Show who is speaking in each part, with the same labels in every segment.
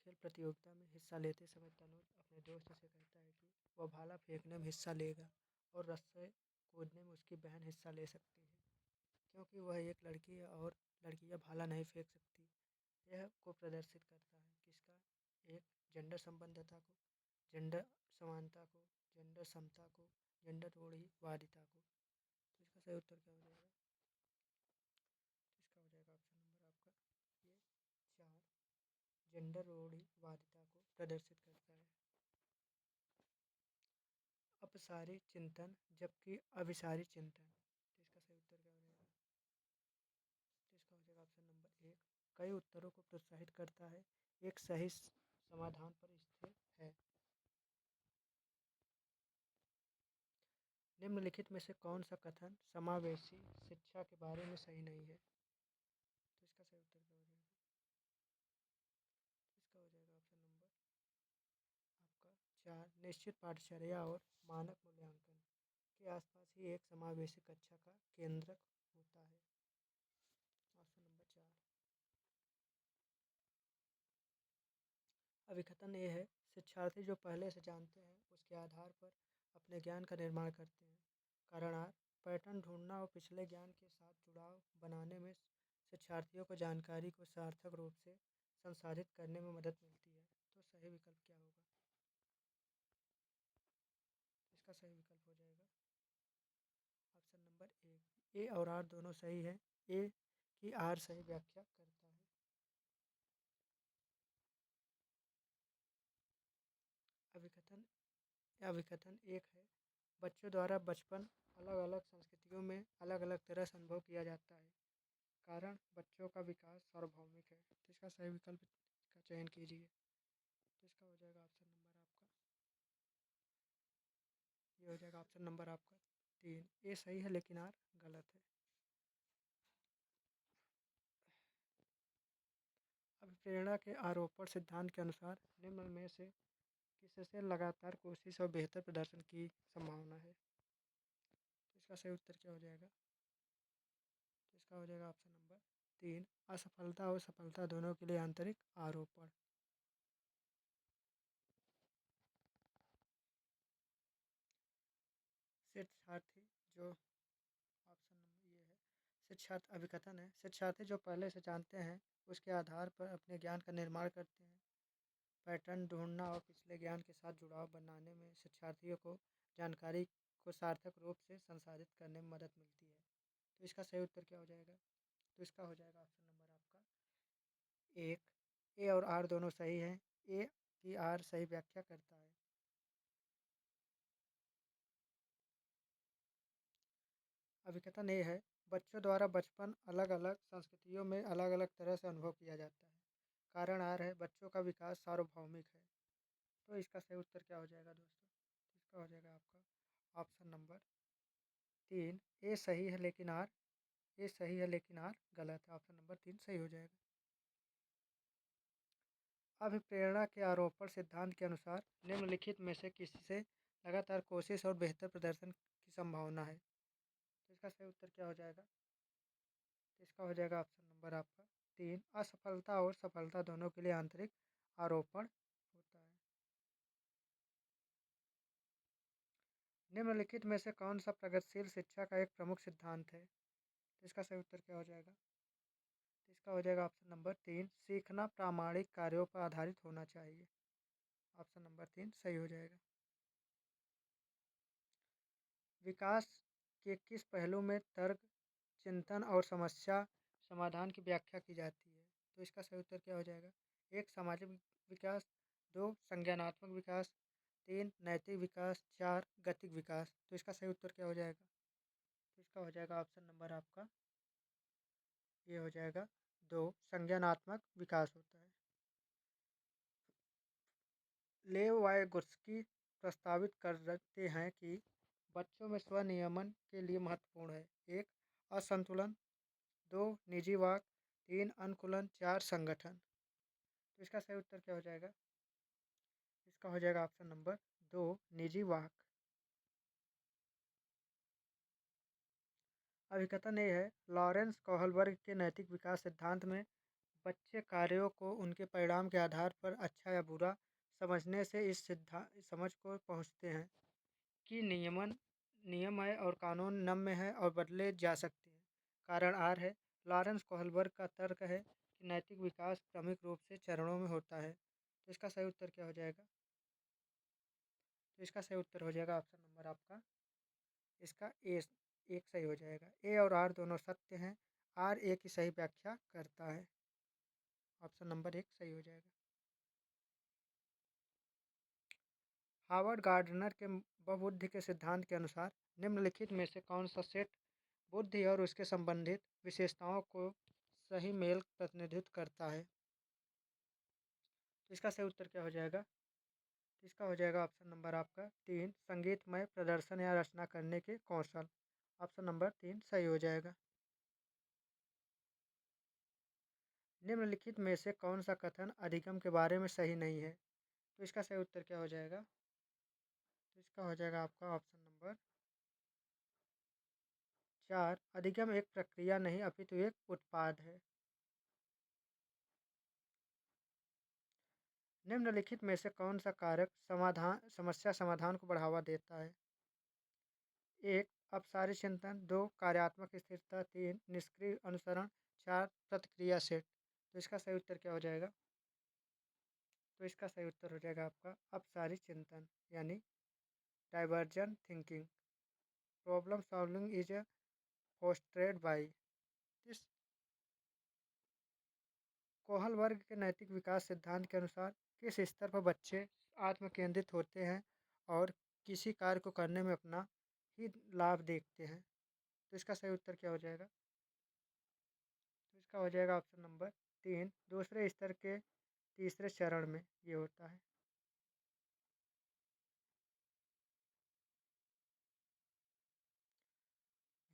Speaker 1: खेल प्रतियोगिता में हिस्सा लेते समय तनुज अपने दोस्त से कहता है कि वह भाला फेंकने में हिस्सा लेगा और रस्से कूदने में उसकी बहन हिस्सा ले सकती है, क्योंकि वह एक लड़की है और लड़कियां भाला नहीं फेंक सकती। यह को प्रदर्शित करता है किसका? एक, जेंडर संबंधता को, जेंडर समानता को, जेंडर समता को, जेंडर रूढ़िवादिता को। तो इसका सही उत्तर क्या हो जाएगा? तो इसका हो जाएगा ऑप्शन नंबर आपका ये 4, जेंडर रूढ़िवादिता को प्रदर्शित करता है। अपसारी चिंतन जबकि अभिसारी चिंतन। तो इसका सही उत्तर क्या हो जाएगा? तो इसका हो जाएगा ऑप्शन नंबर 1, कई उत्तरों को प्रोत्साहित करता है, एक सही समाधान पर स्थिर है। निम्नलिखित में से कौन सा कथन समावेशी शिक्षा के बारे में सही नहीं है? तो इसका सही उत्तर क्या हो जाएगा? तो इसका हो जाएगा ऑप्शन नंबर आपका 4, निश्चित पाठचर्या और मानक मूल्यांकन के आसपास ही एक समावेशी कक्षा का केंद्रक होता है। Option number 4। अभिकथन ये है, शिक्षार्थी जो पहले से जानते हैं उसके आधार पर अपने ज्ञान का निर्माण करते हैं। कारणार्थ, पैटर्न ढूंढना और पिछले ज्ञान के साथ जुड़ाव बनाने में शिक्षार्थियों को जानकारी को सार्थक रूप से संसाधित करने में मदद मिलती है। तो सही विकल्प क्या होगा? इसका सही विकल्प हो जाएगा ऑप्शन नंबर 1, ए और आर दोनों सही है। ए की आर सही व्याख्या करता है। अभिकथन अभिकथन एक है, बच्चों द्वारा बचपन अलग अलग संस्कृतियों में अलग अलग तरह से अनुभव किया जाता है। कारण, बच्चों का विकास सार्वभौमिक है। तो इसका सही विकल्प का चयन कीजिए। तो इसका हो जाएगा ऑप्शन नंबर आपका ये हो जाएगा ऑप्शन नंबर आपका 3, ए सही है लेकिन आर गलत है। अभिप्रेरणा के आरोपण सिद्धांत के अनुसार निम्न में से किससे लगातार कोशिश और बेहतर प्रदर्शन की संभावना है? तो इसका सही उत्तर क्या हो जाएगा? तो इसका हो जाएगा ऑप्शन नंबर 3, असफलता और सफलता दोनों के लिए आंतरिक आरोपण। शिक्षार्थी जो ऑप्शन नंबर ये है, शिक्षार्थी अभिकथन है, शिक्षार्थी जो पहले से जानते हैं उसके आधार पर अपने ज्ञान का निर्माण करते हैं। पैटर्न ढूंढना और पिछले ज्ञान के साथ जुड़ाव बनाने में शिक्षार्थियों को जानकारी को सार्थक रूप से संसाधित करने में मदद मिलती है। तो इसका सही उत्तर क्या हो जाएगा? तो इसका हो जाएगा ऑप्शन नंबर आपका 1, ए और आर दोनों सही हैं। ए की आर सही व्याख्या करता है। अभिकथन ए है, बच्चों द्वारा बचपन अलग अलग संस्कृतियों में अलग अलग तरह से अनुभव किया जाता है। कारण आर है, बच्चों का विकास सार्वभौमिक है। तो इसका सही उत्तर क्या हो जाएगा दोस्तों? तो इसका हो जाएगा आपका ऑप्शन नंबर 3, ए सही है लेकिन आर ए सही है लेकिन आर गलत है। ऑप्शन नंबर 3 सही हो जाएगा। अभिप्रेरणा के आरोपण सिद्धांत के अनुसार निम्नलिखित में से किसी से लगातार कोशिश और बेहतर प्रदर्शन की संभावना है? तो इसका सही उत्तर क्या हो जाएगा? तो इसका हो जाएगा ऑप्शन नंबर आपका 3, असफलता और सफलता दोनों के लिए आंतरिक आरोपण होता है। निम्नलिखित में से कौन सा प्रगतिशील शिक्षा का एक प्रमुख सिद्धांत है? तो इसका सही उत्तर क्या हो जाएगा? तो इसका हो जाएगा ऑप्शन नंबर 3, सीखना प्रामाणिक कार्यों पर आधारित होना चाहिए। ऑप्शन नंबर 3 सही हो जाएगा। विकास के किस पहलू में तर्क, चिंतन और समस्या समाधान की व्याख्या की जाती है? तो इसका सही उत्तर क्या हो जाएगा? 1, सामाजिक विकास, 2, संज्ञानात्मक विकास, 3, नैतिक विकास, 4, गतिक विकास। तो इसका सही उत्तर क्या हो जाएगा? तो इसका हो जाएगा ऑप्शन नंबर आपका ये हो जाएगा 2, संज्ञानात्मक विकास होता है। लेव वायगोत्स्की प्रस्तावित करते हैं कि बच्चों में स्वनियमन के लिए महत्वपूर्ण है: 1, असंतुलन, 2, निजी वाक, 3, अनुकूलन, 4, संगठन। तो इसका सही उत्तर क्या हो जाएगा? इसका हो जाएगा ऑप्शन नंबर 2, निजी वाक। अभिकथन ये है, लॉरेंस कोहलबर्ग के नैतिक विकास सिद्धांत में बच्चे कार्यों को उनके परिणाम के आधार पर अच्छा या बुरा समझने से इस समझ को पहुँचते हैं कि नियम है और कानून नम्य है और बदले जा सकते हैं। कारण आर है। लॉरेंस कोहलबर्ग का तर्क है कि नैतिक विकास क्रमिक रूप से चरणों में होता है। तो इसका सही उत्तर क्या हो जाएगा? तो इसका सही उत्तर हो जाएगा ऑप्शन नंबर आपका इसका ए एक सही हो जाएगा। ए और आर दोनों सत्य हैं। आर ए की सही व्याख्या करता है। ऑप्शन नंबर एक सही हो जाएगा। हार्वर्ड गार्डनर के बहुबुद्धि के सिद्धांत के अनुसार निम्नलिखित में से कौन सा सेट बुद्धि और उसके संबंधित विशेषताओं को सही मेल प्रतिनिधित्व करता है? तो इसका सही उत्तर क्या हो जाएगा? तो इसका हो जाएगा ऑप्शन नंबर आपका तीन, संगीतमय प्रदर्शन या रचना करने के कौशल। ऑप्शन नंबर तीन सही हो जाएगा। निम्नलिखित में से कौन सा कथन अधिगम के बारे में सही नहीं है? तो इसका सही उत्तर क्या हो जाएगा? तो इसका हो जाएगा आपका ऑप्शन नंबर चार, अधिगम एक प्रक्रिया नहीं अपितु एक उत्पाद है। निम्नलिखित में से कौन सा कारक समस्या समाधान को बढ़ावा देता है? एक, अपसारी चिंतन। दो, कार्यात्मक स्थिरता। तीन, निष्क्रिय अनुसरण। चार, प्रतिक्रिया सेट। तो इसका सही उत्तर क्या हो जाएगा? तो इसका सही उत्तर हो जाएगा आपका अपसारी चिंतन यानी divergent thinking. Problem solving is fostered by this. कोहल वर्ग के नैतिक विकास सिद्धांत के अनुसार किस स्तर पर बच्चे आत्म केंद्रित होते हैं और किसी कार्य को करने में अपना ही लाभ देखते हैं? तो इसका सही उत्तर क्या हो जाएगा? तो इसका हो जाएगा ऑप्शन नंबर तीन, दूसरे स्तर के तीसरे चरण में ये होता है।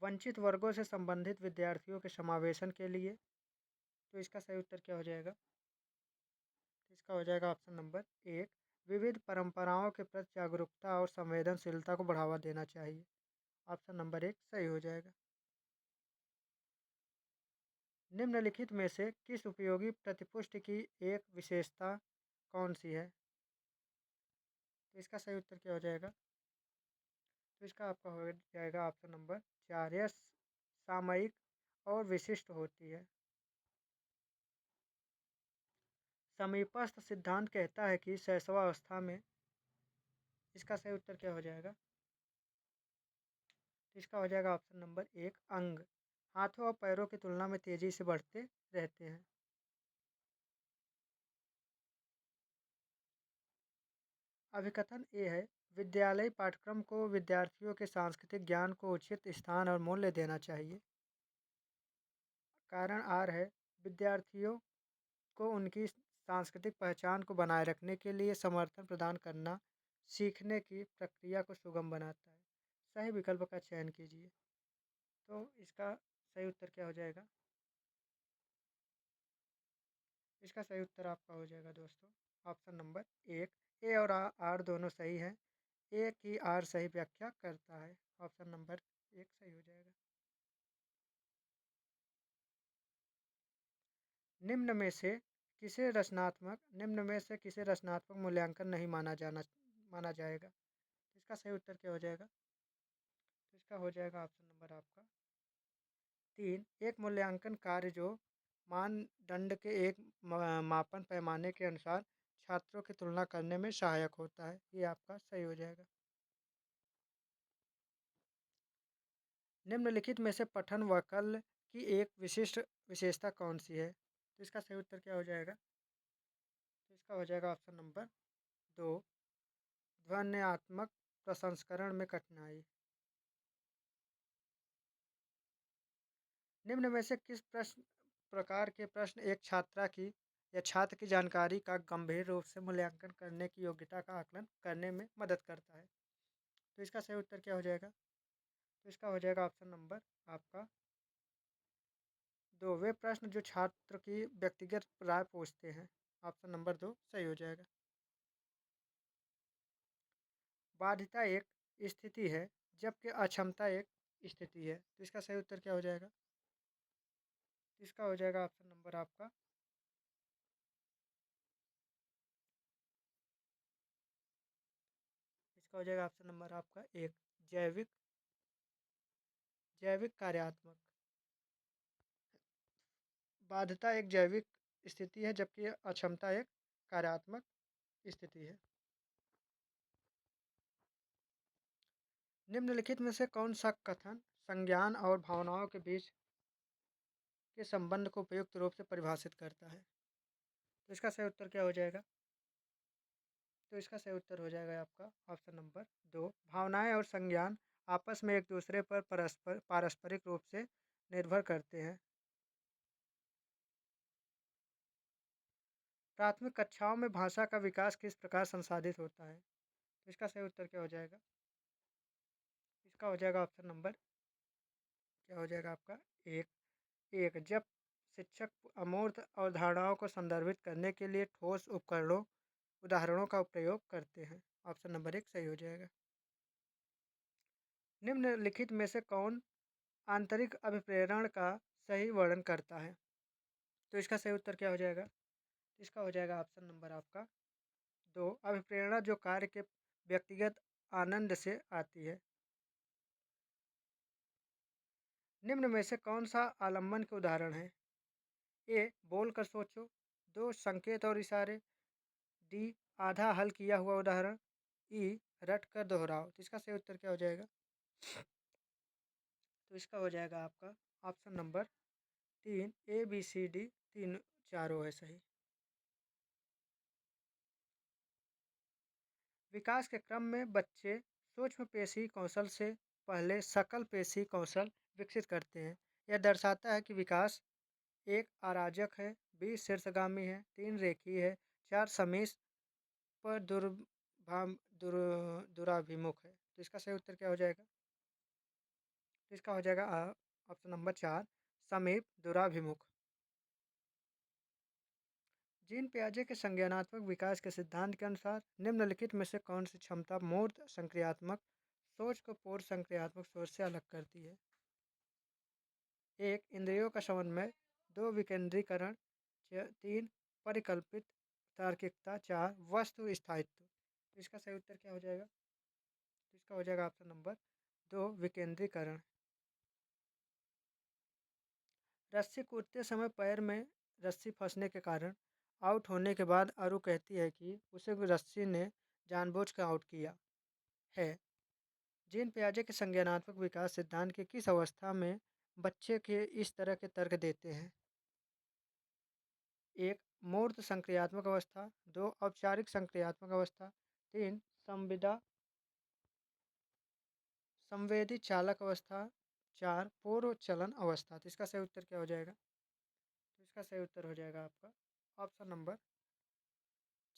Speaker 1: वंचित वर्गों से संबंधित विद्यार्थियों के समावेशन के लिए। तो इसका सही उत्तर क्या हो जाएगा? तो इसका हो जाएगा ऑप्शन नंबर एक, विविध परंपराओं के प्रति जागरूकता और संवेदनशीलता को बढ़ावा देना चाहिए। ऑप्शन नंबर एक सही हो जाएगा। निम्नलिखित में से किस उपयोगी प्रतिपुष्टि की एक विशेषता कौन सी है? तो इसका सही उत्तर क्या हो जाएगा? तो इसका आपका हो जाएगा ऑप्शन नंबर चार, यह सामयिक और विशिष्ट होती है। समीपस्थ सिद्धांत कहता है कि शैशवावस्था में। इसका सही उत्तर क्या हो जाएगा? तो इसका हो जाएगा ऑप्शन नंबर एक, अंग हाथों और पैरों की तुलना में तेजी से बढ़ते रहते हैं। अभिकथन ए है, विद्यालय पाठ्यक्रम को विद्यार्थियों के सांस्कृतिक ज्ञान को उचित स्थान और मूल्य देना चाहिए। कारण आर है, विद्यार्थियों को उनकी सांस्कृतिक पहचान को बनाए रखने के लिए समर्थन प्रदान करना सीखने की प्रक्रिया को सुगम बनाता है। सही विकल्प का चयन कीजिए। तो इसका सही उत्तर क्या हो जाएगा? इसका सही उत्तर आपका हो जाएगा दोस्तों ऑप्शन नंबर एक, ए और आर दोनों सही हैं। ए की आर सही व्याख्या करता है। ऑप्शन नंबर एक सही हो जाएगा। निम्न में से निम्न में से किसे रचनात्मक मूल्यांकन नहीं माना जाएगा? तो इसका सही उत्तर क्या हो जाएगा? तो इसका हो जाएगा ऑप्शन नंबर आपका तीन, एक मूल्यांकन कार्य जो मानदंड के एक मापन पैमाने के अनुसार छात्रों की तुलना करने में सहायक होता है। ये आपका सही हो जाएगा। निम्नलिखित में से पठन वक्ल की एक विशिष्ट विशेषता कौन सी है? तो इसका सही उत्तर क्या हो जाएगा? तो इसका हो जाएगा ऑप्शन नंबर दो, ध्वन्यात्मक प्रसंस्करण में कठिनाई। निम्न में से किस प्रकार के प्रश्न एक छात्रा की या छात्र की जानकारी का गंभीर रूप से मूल्यांकन करने की योग्यता का आकलन करने में मदद करता है? तो इसका सही उत्तर क्या हो जाएगा? तो इसका हो जाएगा ऑप्शन नंबर आपका दो, वे प्रश्न जो छात्र की व्यक्तिगत राय पूछते हैं। ऑप्शन नंबर दो सही हो जाएगा। बाध्यता एक स्थिति है जबकि अक्षमता एक स्थिति है। तो इसका सही उत्तर क्या हो जाएगा? इसका हो जाएगा ऑप्शन नंबर आपका इसका हो जाएगा ऑप्शन नंबर आपका 1 जैविक जैविक कार्यात्मक। बाध्यता एक जैविक स्थिति है जबकि अक्षमता एक कार्यात्मक स्थिति है। निम्नलिखित में से कौन सा कथन संज्ञान और भावनाओं के बीच के संबंध को उपयुक्त रूप से परिभाषित करता है? तो इसका सही उत्तर क्या हो जाएगा? तो इसका सही उत्तर हो जाएगा आपका ऑप्शन नंबर 2 भावनाएं और संज्ञान आपस में एक दूसरे पर पारस्परिक रूप से निर्भर करते हैं। प्राथमिक कक्षाओं में भाषा का विकास किस प्रकार संसाधित होता है? तो इसका सही उत्तर क्या हो जाएगा? इसका हो जाएगा ऑप्शन नंबर क्या हो जाएगा आपका एक एक जब शिक्षक अमूर्त अवधारणाओं को संदर्भित करने के लिए ठोस उपकरणों उदाहरणों का प्रयोग करते हैं। ऑप्शन नंबर 1 सही हो जाएगा। निम्नलिखित में से कौन आंतरिक अभिप्रेरण का सही वर्णन करता है? तो इसका सही उत्तर क्या हो जाएगा? इसका हो जाएगा ऑप्शन नंबर आपका 2 अभिप्रेरणा जो कार्य के व्यक्तिगत आनंद से आती है। निम्न में से कौन सा आलम्बन के उदाहरण है? ए बोल कर सोचो, 2 संकेत और इशारे, डी आधा हल किया हुआ उदाहरण, ई रट कर दोहराओ। तो इसका सही उत्तर क्या हो जाएगा? तो इसका हो जाएगा आपका option number 3 A B C D तीन चारों है सही। विकास के क्रम में बच्चे सूक्ष्म पेशी कौशल से पहले सकल पेशी कौशल विकसित करते हैं। यह दर्शाता है कि विकास 1 अराजक है, 2 शीर्षगामी है, 3 रेखीय है, 4 समिश पर दुराभिमुख है। तो इसका सही उत्तर क्या हो जाएगा? तो इसका हो जाएगा ऑप्शन नंबर 4 समीप दुराभिमुख। जीन पियाजे के संज्ञानात्मक विकास के सिद्धांत के अनुसार निम्नलिखित में से कौन सी क्षमता मूर्त संक्रियात्मक सोच को पूर्ण संक्रियात्मक सोच से अलग करती है? 1 इंद्रियों का समन्वय, 2 विकेंद्रीकरण, 3 परिकल्पित तार्किकता, 4 वस्तु स्थायित्व। तो इसका सही उत्तर क्या हो जाएगा? तो इसका हो जाएगा ऑप्शन नंबर 2 विकेंद्रीकरण। रस्सी कूदते समय पैर में रस्सी फंसने के कारण आउट होने के बाद अरु कहती है कि उसे रस्सी ने जानबूझकर आउट किया है। जीन पियाजे के संज्ञानात्मक विकास सिद्धांत की किस अवस्था में बच्चे के इस तरह के तर्क देते हैं? 1 मूर्त संक्रियात्मक अवस्था, 2 औपचारिक संक्रियात्मक अवस्था, 3 संवेदी चालक अवस्था, 4 पूर्व चलन अवस्था। तो इसका सही उत्तर क्या हो जाएगा? तो इसका सही उत्तर हो जाएगा आपका ऑप्शन नंबर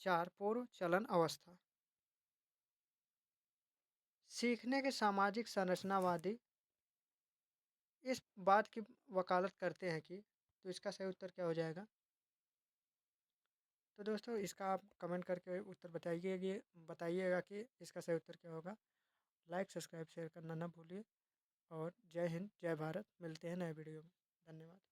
Speaker 1: 4 पूर्व चलन अवस्था। सीखने के सामाजिक संरचनावादी इस बात की वकालत करते हैं कि तो इसका सही उत्तर क्या हो जाएगा? तो दोस्तों इसका आप कमेंट करके उत्तर बताइएगा कि इसका सही उत्तर क्या होगा। लाइक सब्सक्राइब शेयर करना ना भूलिए और जय हिंद जय भारत। मिलते हैं नए वीडियो में। धन्यवाद।